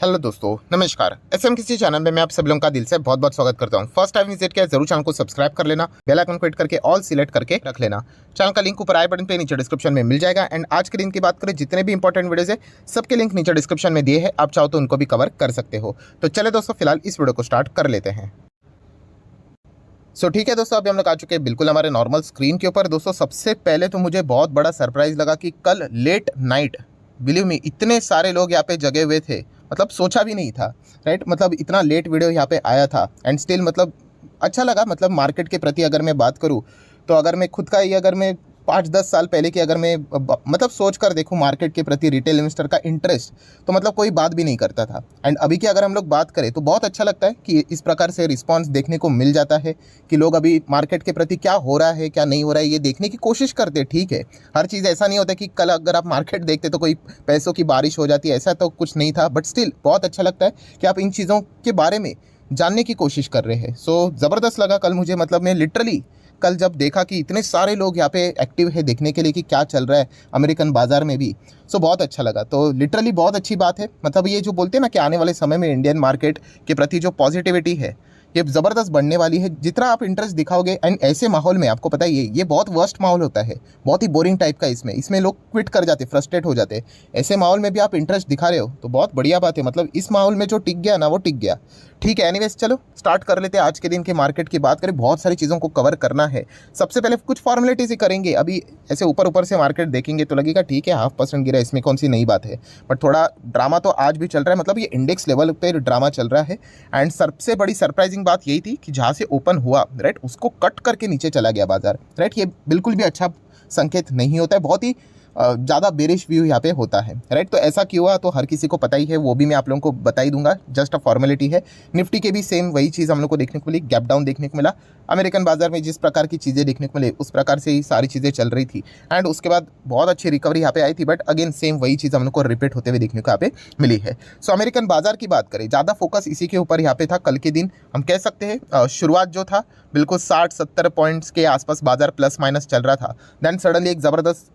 Hello दोस्तों, नमस्कार। SM किसी चैनल में मैं आप सब लोगों का दिल से बहुत बहुत स्वागत करता हूं। फर्स्ट टाइम विजिट किया जरूर चैनल को सब्सक्राइब कर लेना, बेल आइकन को हिट करके ऑल सिलेक्ट करके रख लेना। चैनल का लिंक ऊपर आई बटन पे नीचे डिस्क्रिप्शन में मिल जाएगा। एंड आज के दिन की बात करें, जितने भी इंपॉर्टेंट वीडियोज है सबके लिंक नीचे डिस्क्रिप्शन में दिए हैं, आप चाहो तो उनको भी कवर कर सकते हो। तो चले दोस्तों, फिलहाल इस वीडियो को स्टार्ट कर लेते हैं। ठीक है दोस्तों, अभी हम लोग आ चुके हैं बिल्कुल हमारे नॉर्मल स्क्रीन के ऊपर। दोस्तों सबसे पहले तो मुझे बहुत बड़ा सरप्राइज लगा कि कल लेट नाइट, बिलीव मी, इतने सारे लोग यहाँ पे जगे हुए थे, मतलब सोचा भी नहीं था। राइट, मतलब इतना लेट वीडियो यहाँ पे आया था एंड स्टिल मतलब अच्छा लगा। मतलब मार्केट के प्रति अगर मैं बात करूँ तो अगर मैं खुद का ही, अगर मैं 5-10 साल पहले की अगर मैं मतलब सोच कर देखूँ मार्केट के प्रति, रिटेल इन्वेस्टर का इंटरेस्ट, तो मतलब कोई बात भी नहीं करता था। एंड अभी की अगर हम लोग बात करें तो बहुत अच्छा लगता है कि इस प्रकार से रिस्पांस देखने को मिल जाता है कि लोग अभी मार्केट के प्रति क्या हो रहा है क्या नहीं हो रहा है ये देखने की कोशिश करते हैं। ठीक है, हर चीज़ ऐसा नहीं होता कि कल अगर आप मार्केट देखते तो कोई पैसों की बारिश हो जाती है, ऐसा तो कुछ नहीं था। बट स्टिल बहुत अच्छा लगता है कि आप इन चीज़ों के बारे में जानने की कोशिश कर रहे हैं। ज़बरदस्त लगा कल मुझे। मतलब मैं लिटरली कल जब देखा कि इतने सारे लोग यहाँ पे एक्टिव है देखने के लिए कि क्या चल रहा है अमेरिकन बाज़ार में भी, बहुत अच्छा लगा। तो लिटरली बहुत अच्छी बात है। मतलब ये जो बोलते हैं ना कि आने वाले समय में इंडियन मार्केट के प्रति जो पॉजिटिविटी है ये ज़बरदस्त बढ़ने वाली है। जितना आप इंटरेस्ट दिखाओगे, एंड ऐसे माहौल में आपको पता ही है ये बहुत वर्स्ट माहौल होता है, बहुत ही बोरिंग टाइप का। इसमें लोग क्विट कर जाते, फ्रस्ट्रेट हो जाते। ऐसे माहौल में भी आप इंटरेस्ट दिखा रहे हो तो बहुत बढ़िया बात है। मतलब इस माहौल में जो टिक गया ना वो टिक गया। ठीक है, एनीवेज चलो स्टार्ट कर लेते हैं। आज के दिन के मार्केट की बात करें, बहुत सारी चीज़ों को कवर करना है। सबसे पहले कुछ फॉर्मेलिटीज ही करेंगे। अभी ऐसे ऊपर ऊपर से मार्केट देखेंगे तो लगेगा ठीक है 0.5% गिरा, इसमें कौन सी नई बात है। बट थोड़ा ड्रामा तो आज भी चल रहा है, मतलब ये इंडेक्स लेवल पे ड्रामा चल रहा है। एंड सबसे बड़ी सरप्राइजिंग बात यही थी कि जहाँ से ओपन हुआ, राइट, उसको कट करके नीचे चला गया बाजार। राइट, ये बिल्कुल भी अच्छा संकेत नहीं होता है। बहुत ही ज़्यादा बेरिश व्यू यहाँ पे होता है। राइट, तो ऐसा क्यों हुआ तो हर किसी को पता ही है, वो भी मैं आप लोगों को बता ही दूंगा। जस्ट अ फॉर्मेलिटी है। निफ्टी के भी सेम वही चीज़ हम लोग को देखने को मिली, गैप डाउन देखने को मिला। अमेरिकन बाजार में जिस प्रकार की चीज़ें देखने को मिले उस प्रकार से ही सारी चीज़ें चल रही थी। एंड उसके बाद बहुत अच्छी रिकवरी यहाँ पे आई थी। बट अगेन सेम वही चीज़ हम लोग को रिपीट होते हुए देखने को यहाँ पे मिली है। अमेरिकन बाजार की बात करें, ज़्यादा फोकस इसी के ऊपर यहाँ पे था। कल के दिन हम कह सकते हैं शुरुआत जो था बिल्कुल 60-70 पॉइंट्स के आसपास बाजार प्लस माइनस चल रहा था। देन सडनली एक ज़बरदस्त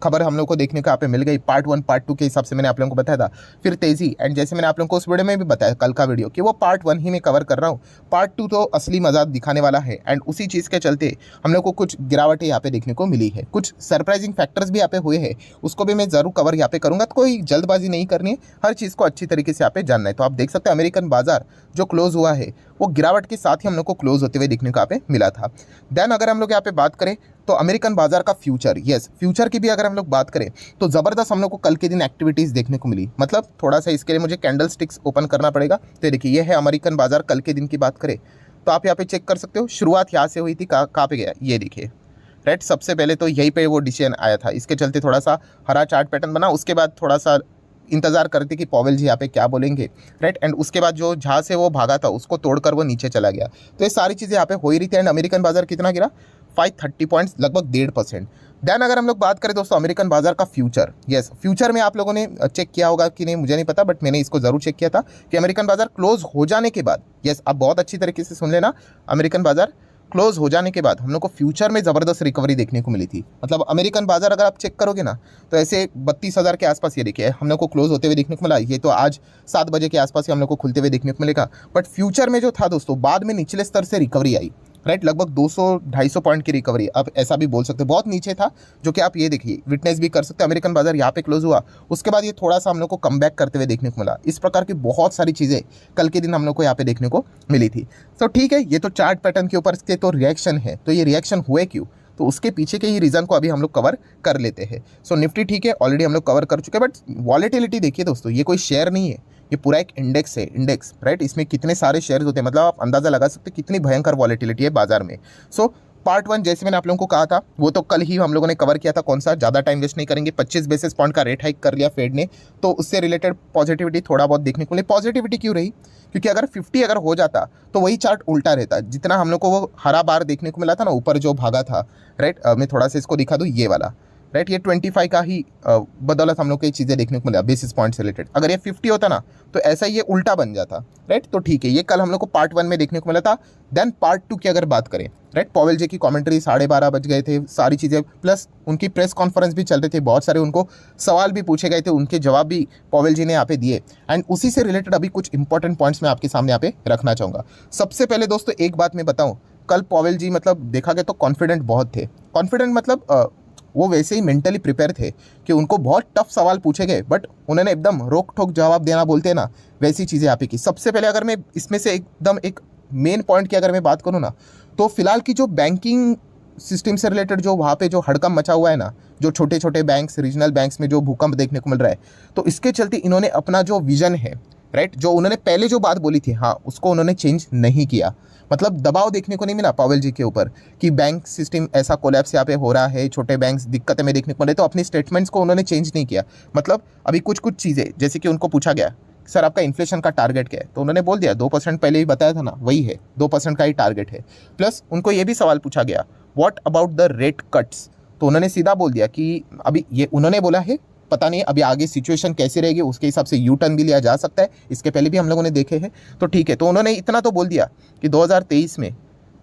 खबर हम लोग को देखने को यहाँ पे मिल गई। पार्ट 1 पार्ट 2 के हिसाब से मैंने आप लोगों को बताया था। फिर तेजी, एंड जैसे मैंने आप लोगों को उस वीडियो में भी बताया कल का वीडियो कि वो पार्ट 1 ही मैं कवर कर रहा हूँ। पार्ट 2 तो असली मजा दिखाने वाला है। एंड उसी चीज़ के चलते हम लोग को कुछ गिरावटें यहाँ पे देखने को मिली है, कुछ सरप्राइजिंग फैक्टर्स भी यहाँ पे हुए हैं, उसको भी मैं जरूर कवर यहाँ पे करूँगा। तो कोई जल्दबाजी नहीं करनी है, हर चीज़ को अच्छी तरीके से यहाँ पे जानना है। तो आप देख सकते हैं अमेरिकन बाजार जो क्लोज हुआ है वो गिरावट के साथ ही हम लोग को क्लोज होते हुए देखने को यहाँ पे मिला था। देन अगर हम लोग यहाँ पे बात करें तो अमेरिकन बाजार का फ्यूचर, यस फ्यूचर की भी अगर हम लोग बात करें तो ज़बरदस्त हम लोग को कल के दिन एक्टिविटीज़ देखने को मिली। मतलब थोड़ा सा इसके लिए मुझे कैंडल स्टिक्स ओपन करना पड़ेगा। तो देखिए ये है अमेरिकन बाजार कल के दिन की बात करें तो आप यहाँ पे चेक कर सकते हो। शुरुआत यहाँ से हुई थी, कहाँ पे गया ये देखिए। राइट, सबसे पहले तो यहीं पे वो डिसीजन आया था, इसके चलते थोड़ा सा हरा चार्ट पैटर्न बना। उसके बाद थोड़ा सा इंतजार करते कि पॉवेल जी यहाँ पे क्या बोलेंगे। राइट, एंड उसके बाद जो जहाँ से वो भागा था उसको तोड़कर वो नीचे चला गया। तो ये सारी चीज़ें यहाँ पे हो ही रही थी। एंड अमेरिकन बाजार कितना गिरा, 530 पॉइंट्स, लगभग 1.5%। देन अगर हम लोग बात करें दोस्तों अमेरिकन बाजार का फ्यूचर, यस फ्यूचर में आप लोगों ने चेक किया होगा कि नहीं मुझे नहीं पता, बट मैंने इसको जरूर चेक किया था कि अमेरिकन बाजार क्लोज हो जाने के बाद, यस आप बहुत अच्छी तरीके से सुन लेना, अमेरिकन बाजार क्लोज हो जाने के बाद हम लोग को फ्यूचर में ज़बरदस्त रिकवरी देखने को मिली थी। मतलब अमेरिकन बाजार अगर आप चेक करोगे ना तो ऐसे 32,000 के आसपास ये देखिए हम लोग को क्लोज होते हुए देखने को मिला। ये तो आज 7 बजे के आसपास ही हम लोग को खुलते हुए देखने को मिलेगा। बट फ्यूचर में जो था दोस्तों, बाद में निचले स्तर से रिकवरी आई। राइट, लगभग 200-250 पॉइंट की रिकवरी, आप ऐसा भी बोल सकते हो, बहुत नीचे था, जो कि आप ये देखिए विटनेस भी कर सकते हैं। अमेरिकन बाजार यहाँ पे क्लोज हुआ, उसके बाद ये थोड़ा सा हम लोग को कम बैक करते हुए देखने को मिला। इस प्रकार की बहुत सारी चीज़ें कल के दिन हम लोग को यहाँ पे देखने को मिली थी। तो ठीक है, ये तो चार्ट पैटर्न के ऊपर के तो रिएक्शन है। तो ये रिएक्शन हुए क्यों, तो उसके पीछे के ही रीज़न को अभी हम लोग कवर कर लेते हैं। निफ्टी ठीक है, ऑलरेडी हम लोग कवर कर चुके हैं। बट वॉलेटिलिटी देखिए दोस्तों, ये कोई शेयर नहीं है, ये पूरा एक इंडेक्स है, इंडेक्स। राइट, इसमें कितने सारे शेयर्स होते हैं, मतलब आप अंदाज़ा लगा सकते हैं कितनी भयंकर वॉलेटिलिटी है बाजार में। पार्ट 1 जैसे मैंने आप लोगों को कहा था वो तो कल ही हम लोगों ने कवर किया था। कौन सा, ज़्यादा टाइम वेस्ट नहीं करेंगे। 25 बेसिस पॉइंट का रेट हाइक कर लिया फेड ने, तो उससे रिलेटेड पॉजिटिविटी थोड़ा बहुत देखने को मिली। पॉजिटिविटी क्यों रही, क्योंकि अगर 50 अगर हो जाता तो वही चार्ट उल्टा रहता। जितना हम लोग को वो हरा बार देखने को मिला था ना ऊपर जो भागा था। राइट, मैं थोड़ा सा इसको दिखा दूँ, ये वाला। राइट। ये 25 का ही बदौलत हम लोग को ये चीज़ें देखने को मिला बेसिस पॉइंट से रिलेटेड। अगर ये 50 होता ना तो ऐसा ये उल्टा बन जाता, राइट। तो ठीक है, ये कल हम लोग को पार्ट 1 में देखने को मिला था। देन पार्ट 2 की अगर बात करें, राइट, पॉवेल जी की कमेंट्री 12:30 बज गए थे, सारी चीज़ें, प्लस उनकी प्रेस कॉन्फ्रेंस भी चल रहे थे, बहुत सारे उनको सवाल भी पूछे गए थे, उनके जवाब भी पॉवेल जी ने यहाँ पे दिए। एंड उसी से रिलेटेड अभी कुछ इंपॉर्टेंट पॉइंट्स मैं आपके सामने यहाँ पे रखना चाहूँगा। सबसे पहले दोस्तों एक बात मैं बताऊँ, कल पॉवेल जी मतलब देखा गया तो कॉन्फिडेंट बहुत थे। कॉन्फिडेंट मतलब वो वैसे ही मेंटली प्रिपेयर थे कि उनको बहुत टफ सवाल पूछे गए, बट उन्होंने एकदम रोक ठोक जवाब देना बोलते हैं ना, वैसी चीज़ें यहाँ पे की। सबसे पहले अगर मैं इसमें से एकदम एक मेन पॉइंट की अगर मैं बात करूँ ना, तो फिलहाल की जो बैंकिंग सिस्टम से रिलेटेड जो वहाँ पे जो हड़कंप मचा हुआ है ना, जो छोटे छोटे बैंक्स, रीजनल बैंक्स में जो भूकंप देखने को मिल रहा है, तो इसके चलते इन्होंने अपना जो विजन है, राइट, जो उन्होंने पहले जो बात बोली थी, हाँ, उसको उन्होंने चेंज नहीं किया। मतलब दबाव देखने को नहीं मिला पॉवेल जी के ऊपर कि बैंक सिस्टम ऐसा कोलैप्स यहाँ पे हो रहा है, छोटे बैंक्स दिक्कतें में देखने को मिले, तो अपनी स्टेटमेंट्स को उन्होंने चेंज नहीं किया। मतलब अभी कुछ कुछ चीज़ें, जैसे कि उनको पूछा गया सर आपका इन्फ्लेशन का टारगेट क्या है, तो उन्होंने बोल दिया 2%, पहले ही बताया था ना, वही है, 2% का ही टारगेट है। प्लस उनको ये भी सवाल पूछा गया what about the rate cuts, तो उन्होंने सीधा बोल दिया कि अभी ये उन्होंने बोला है, पता नहीं अभी आगे सिचुएशन कैसी रहेगी, उसके हिसाब से यू टर्न भी लिया जा सकता है, इसके पहले भी हम लोगों ने देखे हैं, तो ठीक है। तो उन्होंने इतना तो बोल दिया कि 2023 में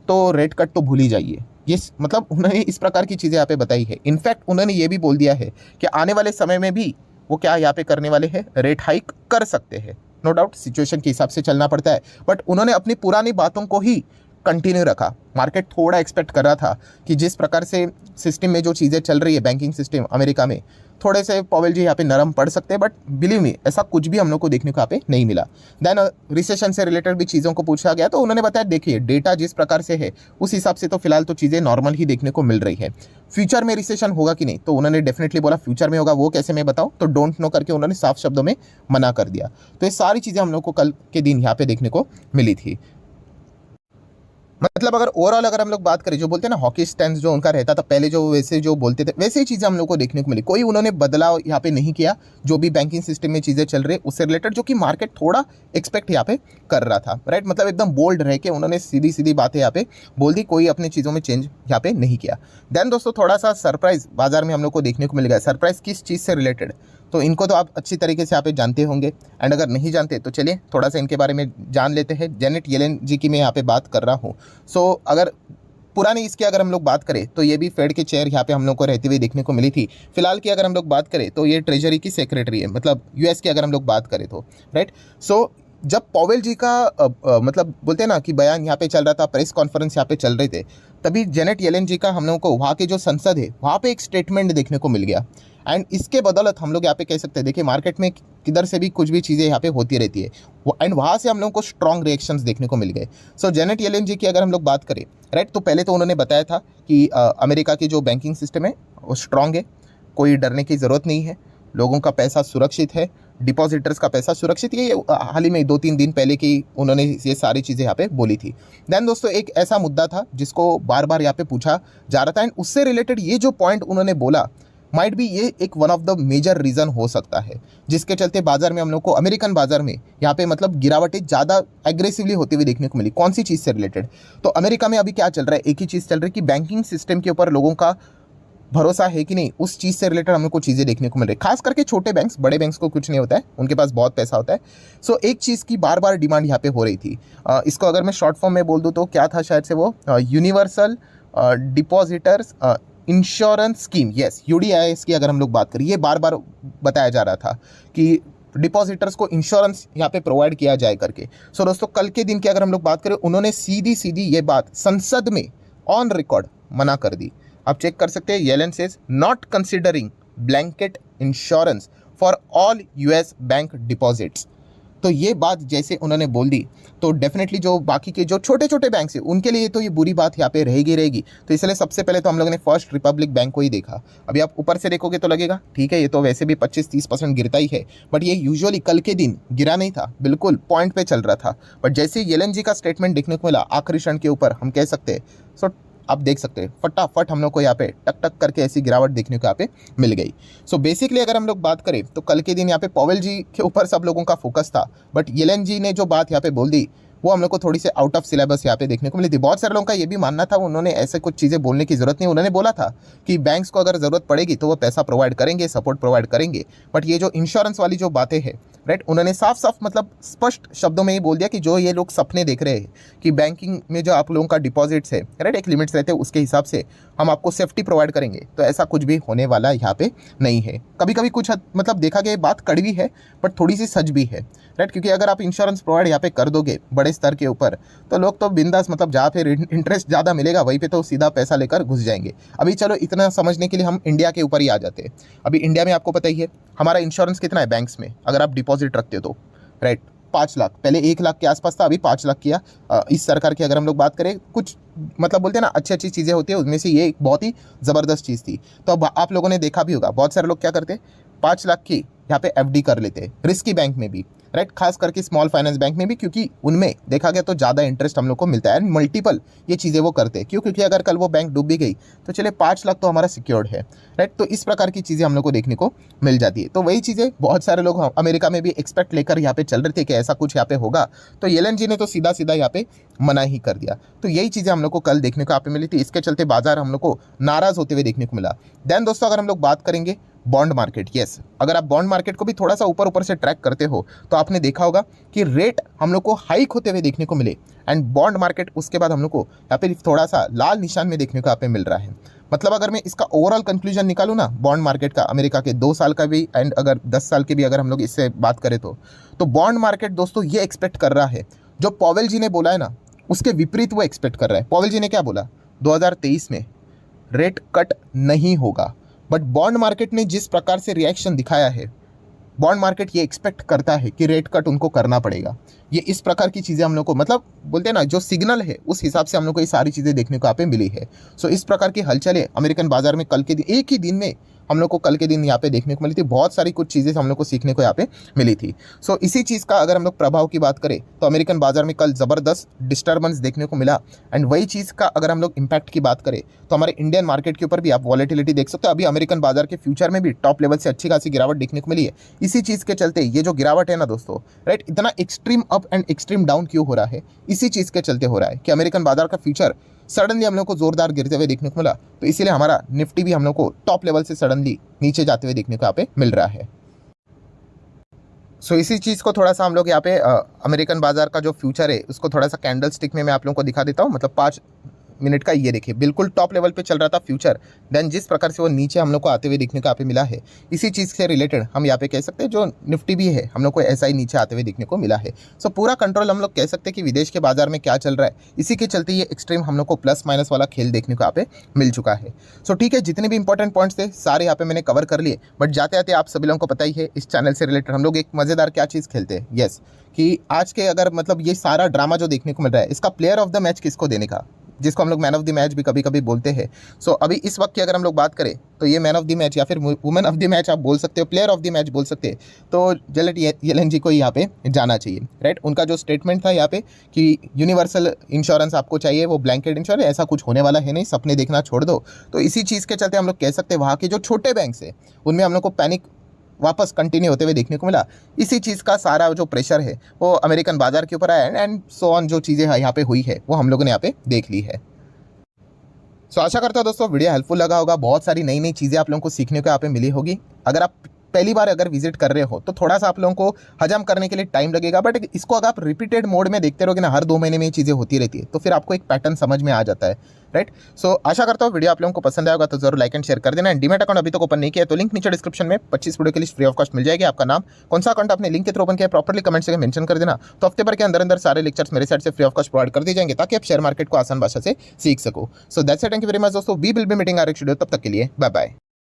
तो रेट कट तो भूल ही जाइए। ये मतलब उन्होंने इस प्रकार की चीज़ें यहाँ पे बताई है। इनफैक्ट उन्होंने ये भी बोल दिया है कि आने वाले समय में भी वो क्या यहाँ पे करने वाले हैं, रेट हाइक कर सकते हैं। नो डाउट सिचुएशन के हिसाब से चलना पड़ता है, बट उन्होंने अपनी पुरानी बातों को ही कंटिन्यू रखा। मार्केट थोड़ा एक्सपेक्ट कर रहा था कि जिस प्रकार से सिस्टम में जो चीज़ें चल रही है, बैंकिंग सिस्टम अमेरिका में, थोड़े से पॉवेल जी यहाँ पे नरम पड़ सकते हैं, बट बिलीव मी ऐसा कुछ भी हम लोग को देखने को यहाँ पे नहीं मिला। देन रिसेशन से रिलेटेड भी चीज़ों को पूछा गया, तो उन्होंने बताया देखिए डेटा जिस प्रकार से है उस हिसाब से तो फिलहाल तो चीज़ें नॉर्मल ही देखने को मिल रही है। फ्यूचर में रिसेशन होगा कि नहीं, तो उन्होंने डेफिनेटली बोला फ्यूचर में होगा, वो कैसे मैं बताऊँ, तो डोंट नो करके उन्होंने साफ शब्दों में मना कर दिया। तो ये सारी चीज़ें हम लोग को कल के दिन यहाँ पे देखने को मिली थी। मतलब अगर ओवरऑल अगर हम लोग बात करें, जो बोलते हैं ना हॉकी स्टैंड जो उनका रहता था पहले, जो वैसे जो बोलते थे वैसे ही चीज़ें हम लोग को देखने को मिली। कोई उन्होंने बदलाव यहाँ पे नहीं किया, जो भी बैंकिंग सिस्टम में चीज़ें चल रही है उससे रिलेटेड, जो कि मार्केट थोड़ा एक्सपेक्ट यहाँ पे कर रहा था, राइट। मतलब एकदम बोल्ड रह के उन्होंने सीधी सीधी बातें यहाँ पे बोल दी, कोई अपनी चीज़ों में चेंज यहाँ पे नहीं किया। देन दोस्तों थोड़ा सा सरप्राइज बाजार में हम लोग को देखने को मिल गया। सरप्राइज किस चीज़ से रिलेटेड, तो इनको तो आप अच्छी तरीके से यहाँ पे जानते होंगे, एंड अगर नहीं जानते तो चलिए थोड़ा सा इनके बारे में जान लेते हैं। जेनेट येलेन जी की मैं यहाँ पे बात कर रहा हूँ। सो अगर पुरानी इसकी अगर हम लोग बात करें तो ये भी फेड के चेयर यहाँ पे हम लोग को रहती हुई देखने को मिली थी। फिलहाल की अगर हम लोग बात करें तो ये ट्रेजरी की सेक्रेटरी है, मतलब यूएस की अगर हम लोग बात करें तो, राइट। सो जब पॉवेल जी का मतलब बोलते हैं ना कि बयान यहाँ पे चल रहा था, प्रेस कॉन्फ्रेंस यहाँ पे चल रहे थे, तभी जेनेट येलेन जी का हम लोगों को वहाँ के जो संसद है वहाँ पे एक स्टेटमेंट देखने को मिल गया। एंड इसके बदौलत हम लोग यहाँ पे कह सकते हैं, देखिए मार्केट में किधर से भी कुछ भी चीज़ें यहाँ पे होती रहती है, एंड वहाँ से हम लोगों को स्ट्रॉन्ग रिएक्शंस देखने को मिल गए। सो जेनेट येलेन जी की अगर हम लोग बात करें, राइट, तो पहले तो उन्होंने बताया था कि अमेरिका की जो बैंकिंग सिस्टम है वो स्ट्रॉन्ग है, कोई डरने की ज़रूरत नहीं है, लोगों का पैसा सुरक्षित है, डिपॉजिटर्स का पैसा सुरक्षित। ये हाल ही में 2-3 दिन पहले की उन्होंने ये सारी चीज़ें यहाँ पे बोली थी। देन दोस्तों एक ऐसा मुद्दा था जिसको बार बार यहाँ पे पूछा जा रहा था, एंड उससे रिलेटेड ये जो पॉइंट उन्होंने बोला माइट भी ये एक one of the major reason हो सकता है, जिसके चलते बाजार में हम लोग को अमेरिकन बाजार में यहाँ पे मतलब गिरावटें ज़्यादा एग्रेसिवली होती हुई देखने को मिली। कौन सी चीज़ से रिलेटेड, तो अमेरिका में अभी क्या चल रहा है, एक ही चीज़ चल रही है कि बैंकिंग सिस्टम के ऊपर लोगों का भरोसा है कि नहीं, उस चीज़ से रिलेटेड हमें कुछ चीज़ें देखने को मिल रही है। खास करके छोटे बैंक्स, बड़े बैंक्स को कुछ नहीं होता है, उनके पास बहुत पैसा होता है। सो एक चीज़ की बार बार डिमांड यहाँ पे हो रही थी, इसको अगर मैं शॉर्ट फॉर्म में बोल दूँ तो क्या था शायद से वो universal depositors insurance scheme, yes, UDIS की अगर हम लोग बात करें, ये बार बार बताया जा रहा था कि डिपॉजिटर्स को इंश्योरेंस यहाँ पे प्रोवाइड किया जाए करके। सो दोस्तों कल के दिन की अगर हम लोग बात करें, उन्होंने सीधी सीधी ये बात संसद में ऑन रिकॉर्ड मना कर दी। आप चेक कर सकते हैं, Yellen says not considering blanket insurance for all US bank deposits. तो ये बात जैसे उन्होंने बोल दी, तो डेफिनेटली जो बाकी के जो छोटे छोटे बैंक हैं उनके लिए तो ये बुरी बात यहाँ पे रहेगी। तो इसलिए सबसे पहले तो हम लोगों ने फर्स्ट रिपब्लिक बैंक को ही देखा। अभी आप ऊपर से देखोगे तो लगेगा ठीक है, ये तो वैसे भी 25-30% गिरता ही है, बट ये यूजुअली कल के दिन गिरा नहीं था, बिल्कुल पॉइंट पे चल रहा था। बट जैसे येलेन जी का स्टेटमेंट देखने को मिला आखिरी क्षण के ऊपर, हम कह सकते हैं, सो आप देख सकते हैं फटाफट हम लोग को यहाँ पे टक टक करके ऐसी गिरावट देखने को यहाँ पे मिल गई। सो बेसिकली अगर हम लोग बात करें तो कल के दिन यहाँ पे पॉवेल जी के ऊपर सब लोगों का फोकस था, बट येलेन जी ने जो बात यहाँ पे बोल दी वो हम लोग को थोड़ी से आउट ऑफ सिलेबस यहाँ पे देखने को मिली थी। बहुत सारे लोगों का ये भी मानना था, उन्होंने ऐसे कुछ चीज़ें बोलने की ज़रूरत नहीं, उन्होंने बोला था कि बैंक्स को अगर ज़रूरत पड़ेगी तो वो पैसा प्रोवाइड करेंगे, सपोर्ट प्रोवाइड करेंगे। बट ये जो इंश्योरेंस वाली जो बातें हैं, राइट, उन्होंने साफ साफ मतलब स्पष्ट शब्दों में ये बोल दिया कि जो ये लोग सपने देख रहे हैं कि बैंकिंग में जो आप लोगों का डिपॉजिट्स है, राइट, एक लिमिट्स रहते हैं, उसके हिसाब से हम आपको सेफ्टी प्रोवाइड करेंगे, तो ऐसा कुछ भी होने वाला यहाँ पे नहीं है। कभी कभी कुछ मतलब देखा गया बात कड़वी है बट थोड़ी सी सच भी है, राइट, क्योंकि अगर आप इंश्योरेंस प्रोवाइड यहाँ पे कर दोगे बड़े स्तर के ऊपर तो लोग तो बिंदास मतलब जहाँ पे इंटरेस्ट ज़्यादा मिलेगा वहीं पे तो सीधा पैसा लेकर घुस जाएंगे। अभी चलो इतना समझने के लिए हम इंडिया के ऊपर ही आ जाते हैं। अभी इंडिया में आपको पता ही है हमारा इंश्योरेंस कितना है बैंक्स में, अगर आप डिपॉजिट रखते हो तो, राइट, 5 लाख, पहले 1 लाख के आसपास था, अभी 5 लाख किया। इस सरकार की अगर हम लोग बात करें, कुछ मतलब बोलते हैं ना अच्छी अच्छी चीज़ें होती है, उनमें से ये एक बहुत ही ज़बरदस्त चीज़ थी। तो अब आप लोगों ने देखा भी होगा बहुत सारे लोग क्या करते, 5 लाख की यहाँ पे एफडी कर लेते, रिस्की बैंक में भी, राइट, खास करके स्मॉल फाइनेंस बैंक में भी, क्योंकि उनमें देखा गया तो ज़्यादा इंटरेस्ट हम लोग को मिलता है एंड मल्टीपल ये चीज़ें वो करते हैं। क्यों? क्योंकि अगर कल वो बैंक डूब भी गई तो चले 5 लाख तो हमारा सिक्योर्ड है, राइट। तो इस प्रकार की चीज़ें हम लोग को देखने को मिल जाती है। तो वही चीज़ें बहुत सारे लोग अमेरिका में भी एक्सपेक्ट लेकर यहाँ पे चल रहे थे कि ऐसा कुछ यहाँ पे होगा, तो येलेन जी ने तो सीधा सीधा यहाँ पे मना ही कर दिया। तो यही चीज़ें हम लोग को कल देखने को यहाँ पे मिली थी, इसके चलते बाजार हम लोग को नाराज़ होते हुए देखने को मिला। देन दोस्तों अगर हम लोग बात करेंगे बॉन्ड मार्केट, यस, अगर आप बॉन्ड मार्केट को भी थोड़ा सा ऊपर ऊपर से ट्रैक करते हो तो आपने देखा होगा कि रेट हम लोग को हाइक होते हुए देखने को मिले एंड बॉन्ड मार्केट उसके बाद हम लोग को यहाँ पे थोड़ा सा लाल निशान में देखने को यहाँ पे मिल रहा है। मतलब अगर मैं इसका ओवरऑल कंक्लूजन निकालूँ ना बॉन्ड मार्केट का, अमेरिका के 2 साल का भी एंड अगर 10 साल के भी अगर हम लोग इससे बात करें तो बॉन्ड मार्केट दोस्तों ये एक्सपेक्ट कर रहा है, जो पॉवेल जी ने बोला है ना उसके विपरीत वो एक्सपेक्ट कर रहा है। पॉवेल जी ने क्या बोला, 2023 में रेट कट नहीं होगा, बट बॉन्ड मार्केट ने जिस प्रकार से रिएक्शन दिखाया है, बॉन्ड मार्केट ये एक्सपेक्ट करता है कि रेट कट उनको करना पड़ेगा। ये इस प्रकार की चीज़ें हम लोग को मतलब बोलते हैं ना जो सिग्नल है उस हिसाब से हम लोग को ये सारी चीज़ें देखने को यहाँ पे मिली है। सो इस प्रकार की हलचलें अमेरिकन बाजार में कल के दिन, एक ही दिन में हम लोग को कल के दिन यहाँ पे देखने को मिली थी। बहुत सारी कुछ चीज़ें हम लोग को सीखने को यहाँ पे मिली थी। सो इसी चीज़ का अगर हम लोग प्रभाव की बात करें तो अमेरिकन बाजार में कल ज़बरदस्त डिस्टर्बेंस देखने को मिला एंड वही चीज़ का अगर हम लोग इम्पैक्ट की बात करें तो हमारे इंडियन मार्केट के ऊपर भी आप वॉलेटिलिटी देख सकते हो। अभी अमेरिकन बाजार के फ्यूचर में भी टॉप लेवल से अच्छी खासी गिरावट देखने को मिली है। इसी चीज़ के चलते ये जो गिरावट है ना दोस्तों, राइट, इतना extreme up and extreme down क्यों हो रहा है, इसी चीज़ के चलते हो रहा है कि अमेरिकन बाजार का फ्यूचर सडनली हम लोग को जोरदार गिरते हुए देखने को मिला। तो इसीलिए हमारा निफ्टी भी हम लोग को टॉप लेवल से सडनली नीचे जाते हुए देखने को यहाँ पे मिल रहा है। सो इसी चीज़ को थोड़ा सा हम लोग यहाँ पे अमेरिकन बाजार का जो फ्यूचर है उसको थोड़ा सा कैंडल स्टिक में मैं आप लोगों को दिखा देता हूँ। मतलब 5 मिनट का ये देखिए बिल्कुल टॉप लेवल पे चल रहा था फ्यूचर, देन जिस प्रकार से वो नीचे हम लोग को आते हुए देखने को यहाँ पे मिला है, इसी चीज़ से रिलेटेड हम यहाँ पे कह सकते हैं जो निफ्टी भी है हम लोग को ऐसा ही नीचे आते हुए देखने को मिला है। सो पूरा कंट्रोल हम लोग कह सकते हैं कि विदेश के बाजार में क्या चल रहा है, इसी के चलते ये एक्सट्रीम हम लोग को प्लस माइनस वाला खेल देखने को यहाँ पे मिल चुका है। सो ठीक है, जितने भी इंपॉर्टेंट पॉइंट्स थे सारे यहाँ पे मैंने कवर कर लिए, बट जाते आते आप सभी लोगों को पता ही है इस चैनल से रिलेटेड हम लोग एक मज़ेदार क्या चीज़ खेलते हैं, यस, कि आज के अगर मतलब ये सारा ड्रामा जो देखने को मिल रहा है इसका प्लेयर ऑफ द मैच किसको देने का, जिसको हम लोग मैन ऑफ द मैच भी कभी कभी बोलते हैं। सो अभी इस वक्त की अगर हम लोग बात करें तो ये मैन ऑफ द मैच या फिर वुमेन ऑफ द मैच आप बोल सकते हो, प्लेयर ऑफ द मैच बोल सकते हैं, तो जेनेट येलेन जी को यहाँ पे जाना चाहिए, राइट। उनका जो स्टेटमेंट था यहाँ पे कि यूनिवर्सल इंश्योरेंस आपको चाहिए, वो ब्लैंकेट इंश्योरेंस, ऐसा कुछ होने वाला है नहीं, सपने देखना छोड़ दो। तो इसी चीज़ के चलते हम लोग कह सकते हैं वहाँ के जो छोटे बैंक्स है उनमें हम लोग को पैनिक वापस कंटिन्यू होते हुए देखने को मिला। इसी चीज़ का सारा जो प्रेशर है वो अमेरिकन बाजार के ऊपर आया एंड सो ऑन, जो चीज़ें यहाँ पे हुई है वो हम लोगों ने यहाँ पे देख ली है। सो आशा करता हूँ दोस्तों वीडियो हेल्पफुल लगा होगा, बहुत सारी नई नई चीज़ें आप लोगों को सीखने को यहाँ पे मिली होगी। अगर आप पहली बार अगर विजिट कर रहे हो तो थोड़ा सा आप लोगों को हजम करने के लिए टाइम लगेगा, बट इसको अगर आप रिपीटेड मोड में देखते रहोगे ना, हर 2 महीने में ये चीज़ें होती रहती है, तो फिर आपको एक पैटर्न समझ में आ जाता है, राइट। सो आशा करता हूँ वीडियो आप लोगों को पसंद आएगा, तो जरूर लाइक एंड शेयर कर देना। एंड डीमैट अकाउंट अभी तक ओपन नहीं किया तो लिंक नीचे डिस्क्रिप्शन में 25 वीडियो की लिस्ट फ्री ऑफ कॉस्ट मिल जाएगी। आपका नाम, कौन सा अकाउंट आपने लिंक के थ्रू ओपन किया प्रॉपर्ली कमेंट से मेंशन कर देना, तो हफ्ते भर के अंदर अंदर सारे लेक्चर्स मेरे साइड से फ्री ऑफ कॉस्ट प्रोवाइड कर दिए जाएंगे ताकि आप शेयर मार्केट को आसान भाषा से सीख सको। So that's it, thank you very much दोस्तों, we will be meeting our next video, तब तक के लिए बाय बाय।